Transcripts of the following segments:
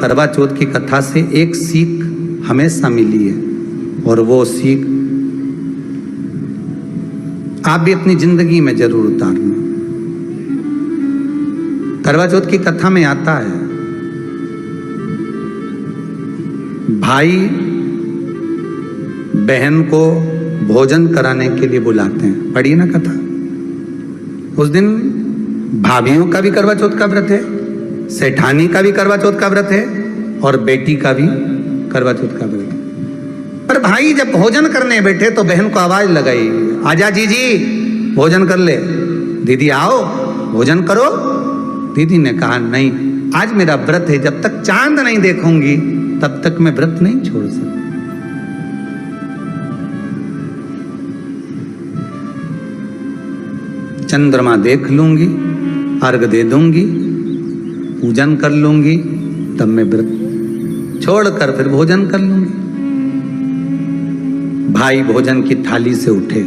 करवा चौथ की कथा से एक सीख हमेशा मिली है, और वो सीख आप भी अपनी जिंदगी में जरूर उतारना। करवा चौथ की कथा में आता है, भाई बहन को भोजन कराने के लिए बुलाते हैं। पढ़िए ना कथा। उस दिन भाभियों का भी करवा चौथ का व्रत है, सेठानी का भी करवा चौथ का व्रत है, और बेटी का भी करवा चौथ का व्रत है। पर भाई जब भोजन करने बैठे तो बहन को आवाज लगाई, आजा जीजी भोजन कर ले। दीदी आओ भोजन करो। दीदी ने कहा नहीं, आज मेरा व्रत है, जब तक चांद नहीं देखूंगी तब तक मैं व्रत नहीं छोड़ सकती। चंद्रमा देख लूंगी, अर्घ दे दूंगी, पूजन कर लूंगी, तब मैं व्रत छोड़कर फिर भोजन कर लूंगी। भाई भोजन की थाली से उठे,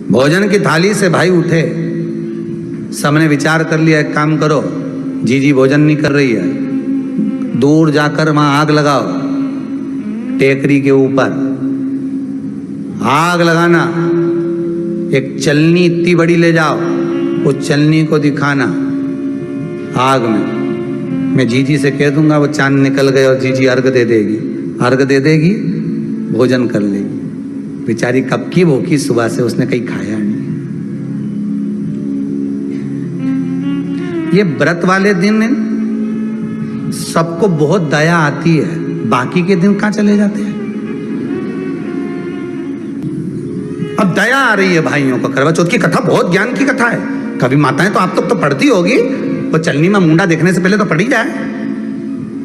भोजन की थाली से भाई उठे। सबने विचार कर लिया, एक काम करो, जीजी भोजन नहीं कर रही है, दूर जाकर वहां आग लगाओ, टेकरी के ऊपर आग लगाना, एक चलनी इतनी बड़ी ले जाओ, उस चलनी को दिखाना आग में। मैं जीजी से कह दूंगा, वो चांद निकल गए और जीजी अर्घ दे देगी, अर्घ दे देगी, भोजन कर लेगी। बेचारी कब की भूखी, सुबह से उसने कहीं खाया नहीं। ये व्रत वाले दिन सबको बहुत दया आती है, बाकी के दिन कहां चले जाते हैं। अब दया आ रही है भाइयों को। करवा चौथ की कथा बहुत ज्ञान की कथा है। कभी माताएं तो आप तो पढ़ती होगी, वो चलनी में मुंडा देखने से पहले तो पढ़ी जाए,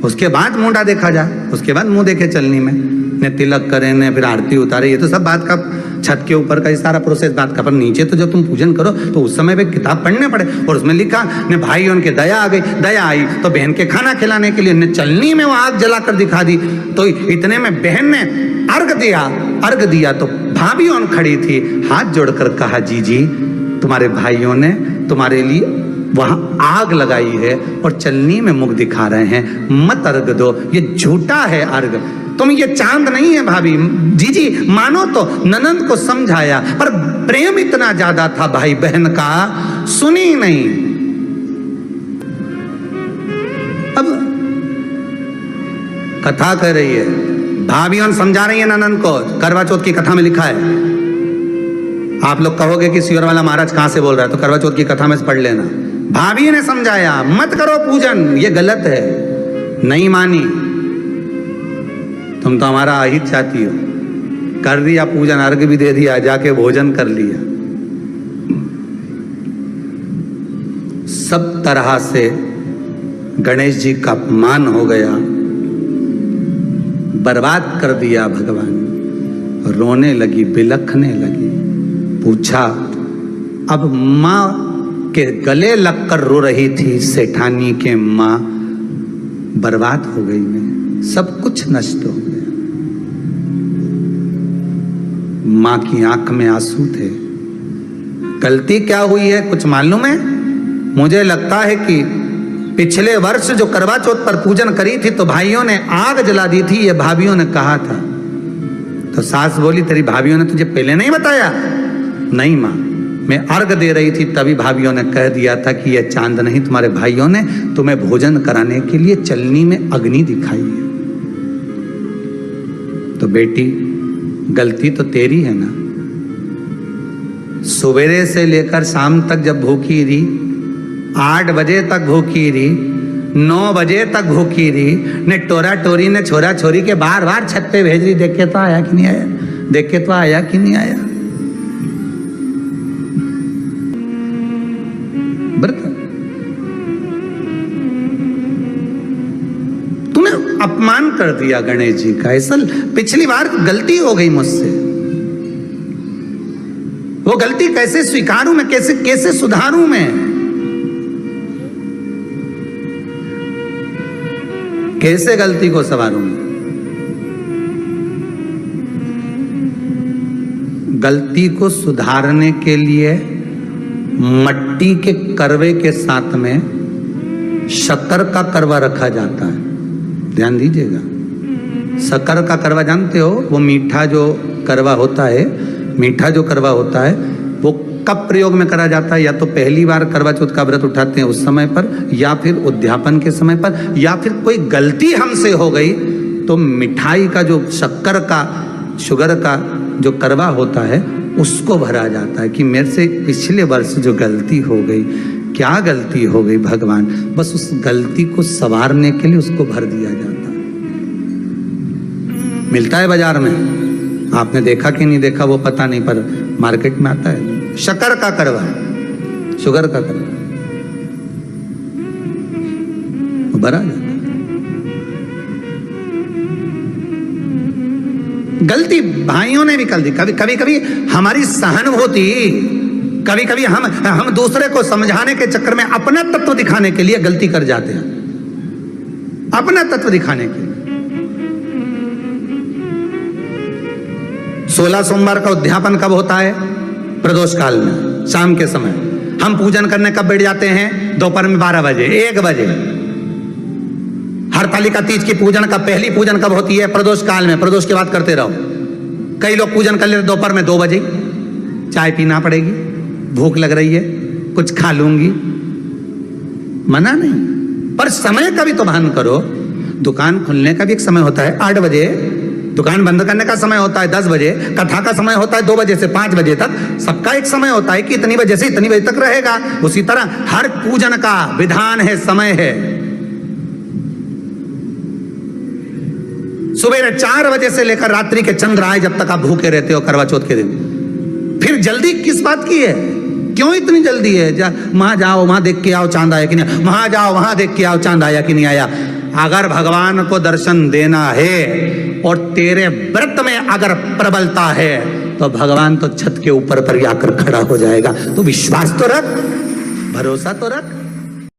उसके बाद मुंडा देखा जाए, उसके बाद मुंह देखे चलनी में, ने तिलक करे, ने फिर आरती उतारे। ये तो सब बात का छत के ऊपर का ये सारा प्रोसेस बात का। पर नीचे तो जब तुम पूजन करो तो उस समय पे किताब पढ़ने पड़े, और उसमें लिखा ने भाई उनके दया आ गई, दया आई तो बहन के खाना खिलाने के लिए ने चलनी में वो आग जलाकर दिखा दी। तो इतने में बहन ने अर्घ दिया तो भाभी उन खड़ी थी, हाथ जोड़कर कहा, जीजी तुम्हारे भाइयों ने तुम्हारे लिए वहां आग लगाई है और चलनी में मुख दिखा रहे हैं, मत अर्घ दो, ये झूठा है अर्घ, तुम ये चांद नहीं है भाभी। जीजी मानो तो ननंद को समझाया, पर प्रेम इतना ज्यादा था भाई बहन का, सुनी नहीं। अब कथा कह रही है, भाभियों समझा रही है ननंद को। करवा चौथ की कथा में लिखा है। आप लोग कहोगे कि सियोर वाला महाराज कहां से बोल रहा है, तो करवा चौथ की कथा में पढ़ लेना। भाभी ने समझाया, मत करो पूजन, ये गलत है। नहीं मानी, तुम तो हमारा अहित चाहती हो। कर दिया पूजन, अर्घ भी दे दिया, जाके भोजन कर लिया। सब तरह से गणेश जी का अपमान हो गया, बर्बाद कर दिया भगवान। रोने लगी, बिलखने लगी। पूछा, अब माँ के गले लगकर रो रही थी सेठानी के माँ, बर्बाद हो गई मैं, सब कुछ नष्ट हो गया। माँ की आंख में आंसू थे। गलती क्या हुई है कुछ मालूम है? मुझे लगता है कि पिछले वर्ष जो करवा चौथ पर पूजन करी थी तो भाइयों ने आग जला दी थी, ये भाभियों ने कहा था। तो सास बोली, तेरी भाभियों ने तुझे पहले नहीं बताया? नहीं माँ, मैं अर्घ दे रही थी तभी भाभियों ने कह दिया था कि यह चांद नहीं, तुम्हारे भाइयों ने तुम्हें भोजन कराने के लिए चलनी में अग्नि दिखाई है। तो बेटी गलती तो तेरी है ना। सवेरे से लेकर शाम तक जब भूखी रही, 8 बजे तक भूखी रही, 9 बजे तक भूखी रही, ने टोरा टोरी ने छोरा छोरी के बार बार छत पे भेज रही, देख के तो आया कि नहीं आया, देख के तो आया कि नहीं आया। तूने अपमान कर दिया गणेश जी का। ऐसा पिछली बार गलती हो गई मुझसे, वो गलती कैसे स्वीकारूं मैं, कैसे सुधारूं मैं, कैसे गलती को संवारूं मैं? गलती को सुधारने के लिए मट्टी के करवे के साथ में शक्कर का करवा रखा जाता है, ध्यान दीजिएगा। शक्कर का करवा जानते हो, वो मीठा जो करवा होता है, मीठा जो करवा होता है वो कब प्रयोग में करा जाता है? या तो पहली बार करवा चौथ का व्रत उठाते हैं उस समय पर, या फिर उद्यापन के समय पर, या फिर कोई गलती हमसे हो गई तो मिठाई का जो शक्कर का, शुगर का जो करवा होता है उसको भरा जाता है कि मेरे से पिछले वर्ष जो गलती हो गई, क्या गलती हो गई भगवान, बस उस गलती को संवारने के लिए उसको भर दिया जाता है। मिलता है बाजार में, आपने देखा कि नहीं देखा वो पता नहीं, पर मार्केट में आता है। शक्कर का करवा, शुगर का करवा भरा जाता है। गलती भाइयों ने भी कर दी, कभी कभी हमारी सहानुभूति, कभी कभी हम दूसरे को समझाने के चक्कर में अपना तत्व दिखाने के लिए गलती कर जाते हैं, अपना तत्व दिखाने के लिए। 16 सोमवार का उद्यापन कब होता है? प्रदोष काल में, शाम के समय। हम पूजन करने कब बैठ जाते हैं? दोपहर में 12 बजे, 1 बजे। हरतालिका तीज की पूजन का पहली पूजन कब होती है? प्रदोष काल में। प्रदोष के बाद करते रहो। कई लोग पूजन कर लेते दोपहर में 2 बजे। चाय पीना पड़ेगी, भूख लग रही है, कुछ खा लूंगी, मना नहीं, पर समय का भी तो भान करो। दुकान खुलने का भी एक समय होता है 8 बजे, दुकान बंद करने का समय होता है 10 बजे, कथा का समय होता है 2 बजे से 5 बजे तक। सबका एक समय होता है कि इतनी बजे से इतनी बजे तक रहेगा। उसी तरह हर पूजन का विधान है, समय है। सुबह 4 बजे से लेकर रात्रि के चंद्र आए जब तक आप भूखे रहते हो करवा चौथ के दिन। फिर जल्दी किस बात की है? क्यों इतनी जल्दी है? वहां जाओ, वहां देख के आओ चांद आया कि नहीं, वहां जाओ, वहां देख के आओ चांद आया कि नहीं आया। अगर भगवान को दर्शन देना है और तेरे व्रत में अगर प्रबलता है तो भगवान तो छत के ऊपर पर आकर खड़ा हो जाएगा। तो विश्वास तो रख, भरोसा तो रख।